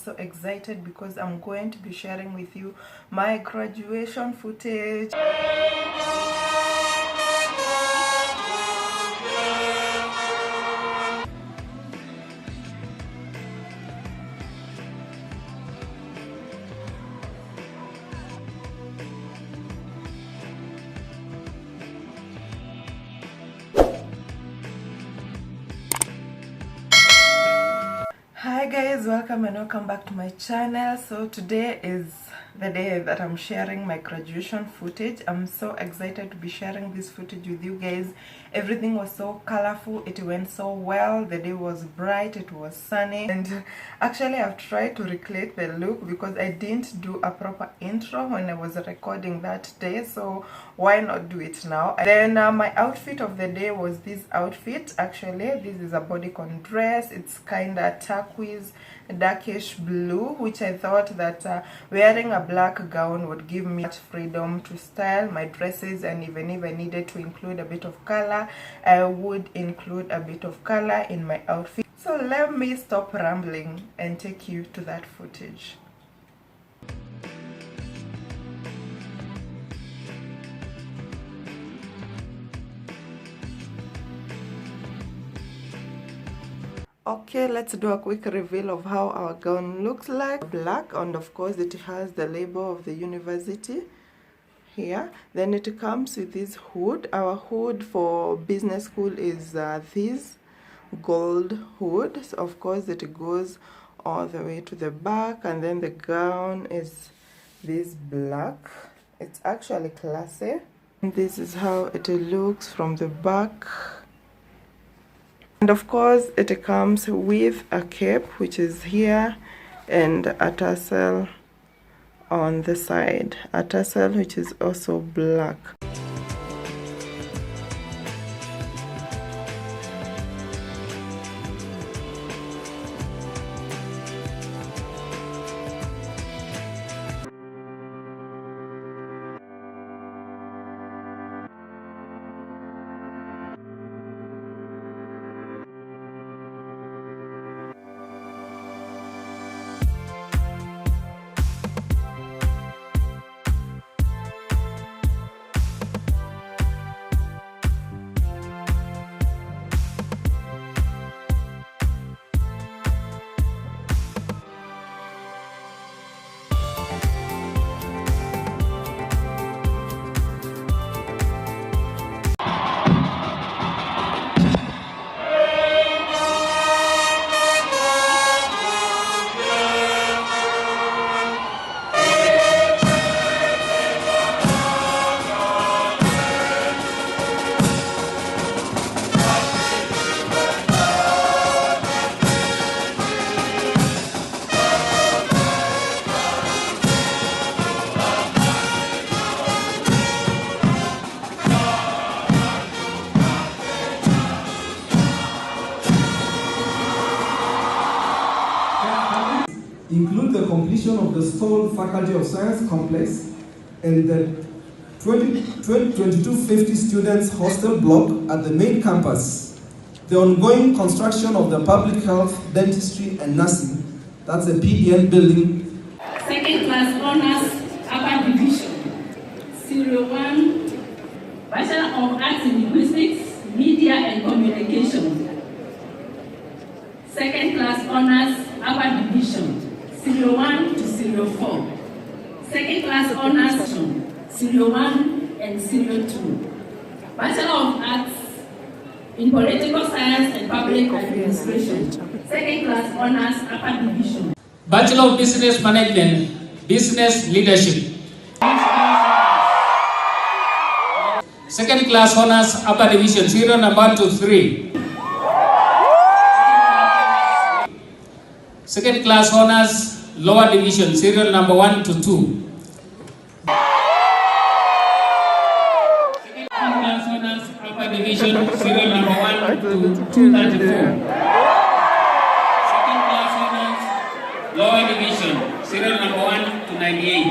so excited because I'm going to be sharing with you my graduation footage. Hi guys, welcome and welcome back to my channel. So today is the day that I'm sharing my graduation footage. I'm so excited to be sharing this footage with you guys. Everything was so colorful, it went so well. The day was bright, it was sunny, and actually I've tried to recreate the look because I didn't do a proper intro when I was recording that day, so why not do it now? And then my outfit of the day was this outfit. Actually, this is a bodycon dress. It's kind of turquoise, darkish blue, which I thought that wearing a black gown would give me much freedom to style my dresses, and even if I needed to include a bit of color, I would include a bit of color in my outfit. So let me stop rambling and take you to that footage. Okay, let's do a quick reveal of how our gown looks like. Black, and of course it has the label of the university here. Then it comes with this hood. Our hood for business school is this gold hood. So of course it goes all the way to the back, and then the gown is this black. It's actually classy. And this is how it looks from the back. And of course it comes with a cape, which is here, and a tassel on the side, a tassel which is also black. Include the completion of the Stone Faculty of Science complex and the 2250 students hostel block at the main campus, the ongoing construction of the public health, dentistry and nursing, that's the PDN building. Second class honors, upper division, 01, Bachelor of Arts in Linguistics, Media and Communication. Second class honors, upper division, 01 to 04. Second class honors, 01 and 02. Bachelor of Arts in Political Science and Public Administration. Second class honors, upper division. Bachelor of Business Management, Business Leadership. Second class honors, upper division, serial number 1 to 3. Second class honors, lower division, serial number 1 to 2. Second class honors, upper division, serial number 1 to 234. Second class honors, lower division, serial number 1 to 98.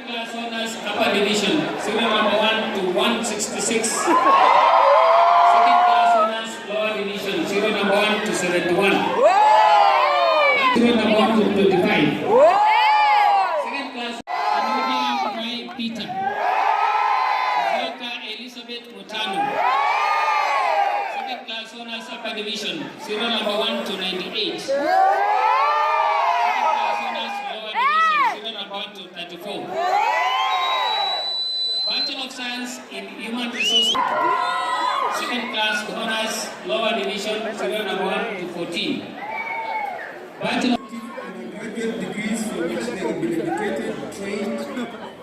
Class honors, upper division, serial number 1 to 166. Second class, Anodi Peter. Dr. Elizabeth Mutano. Second class honors upper division, serial number 1 to 98. Second class honors lower division, serial number 1 to 34. Bachelor of Science in Human Resources. Second class honors lower division, serial number 1 to 14. Bachelor Graduate degrees for which they have been educated, trained,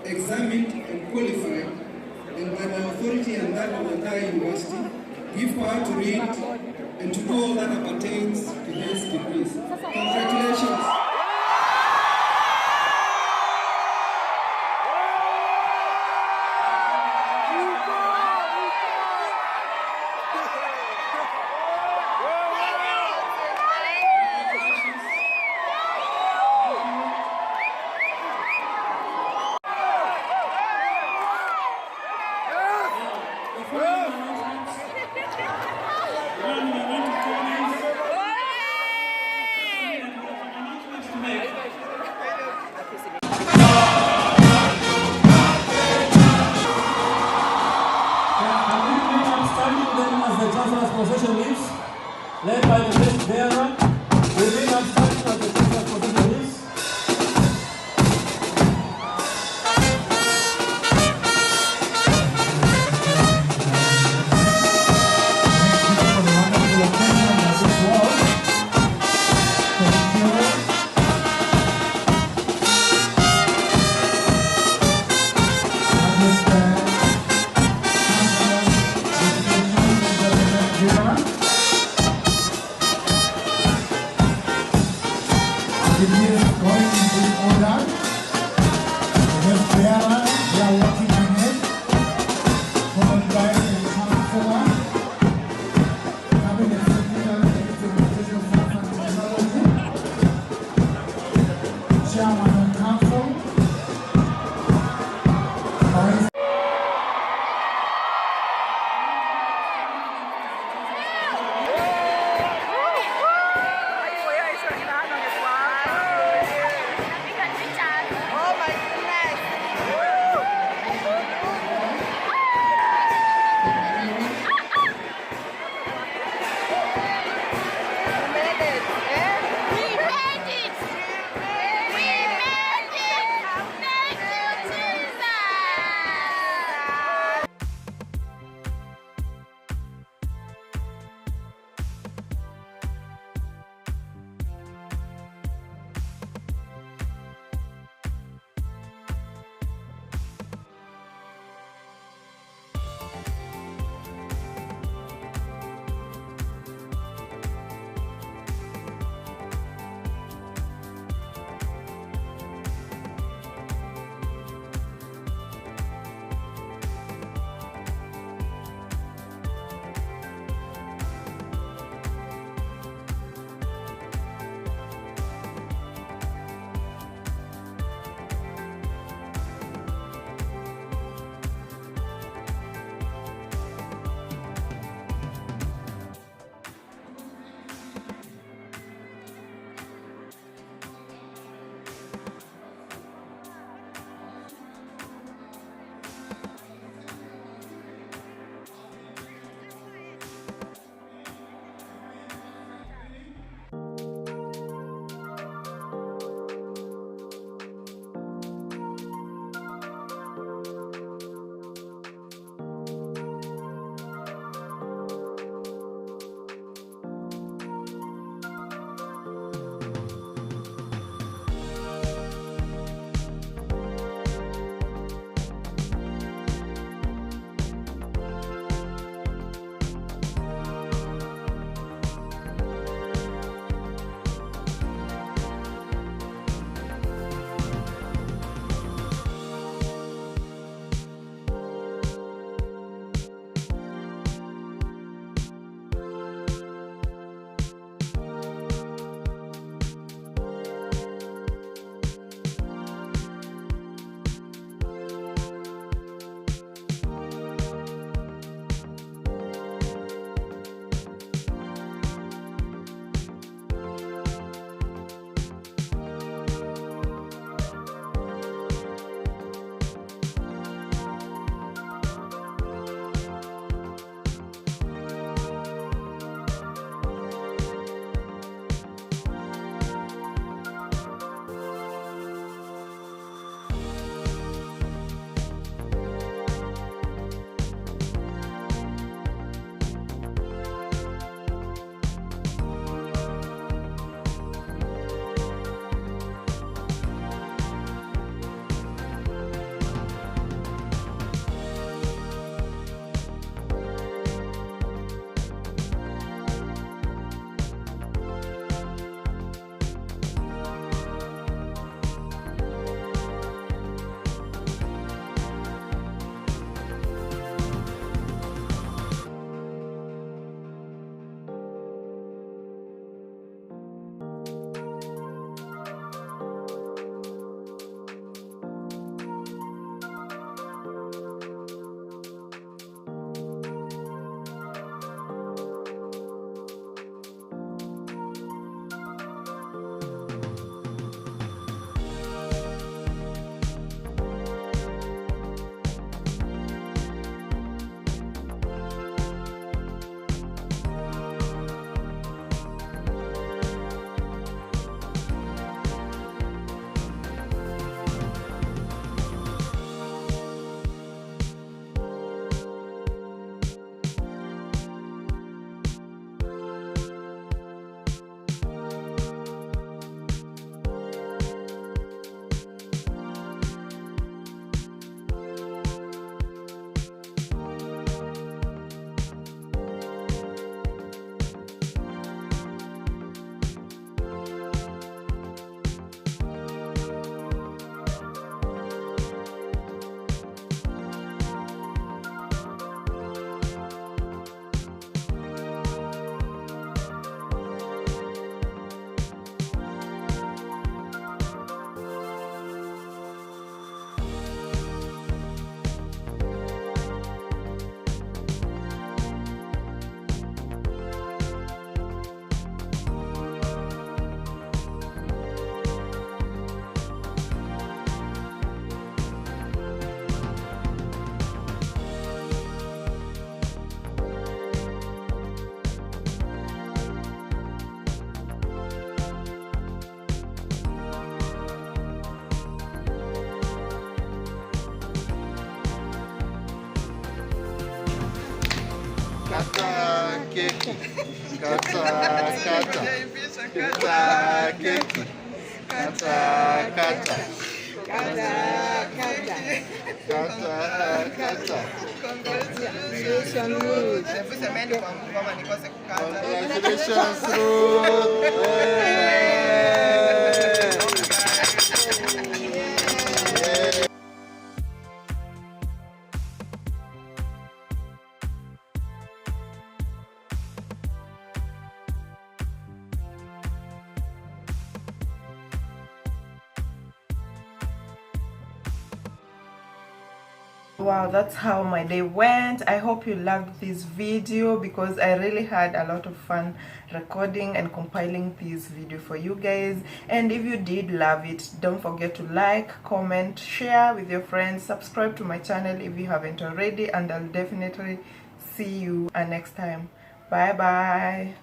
examined, and qualified, and by my authority and that of the entire university, give power to read and to do all that appertains to these degrees. Congratulations. Led by the best bearer, we bring up standing as the chancellor's possession list. keki. Kata kata. Kata keki. Kata kata. Kata kata. Kata kata. Congratulations, Ruth. Congratulations, Ruth. Wow, that's how my day went. I hope you loved this video because I really had a lot of fun recording and compiling this video for you guys. And if you did love it, don't forget to like, comment, share with your friends, subscribe to my channel if you haven't already, and I'll definitely see you next time. Bye bye.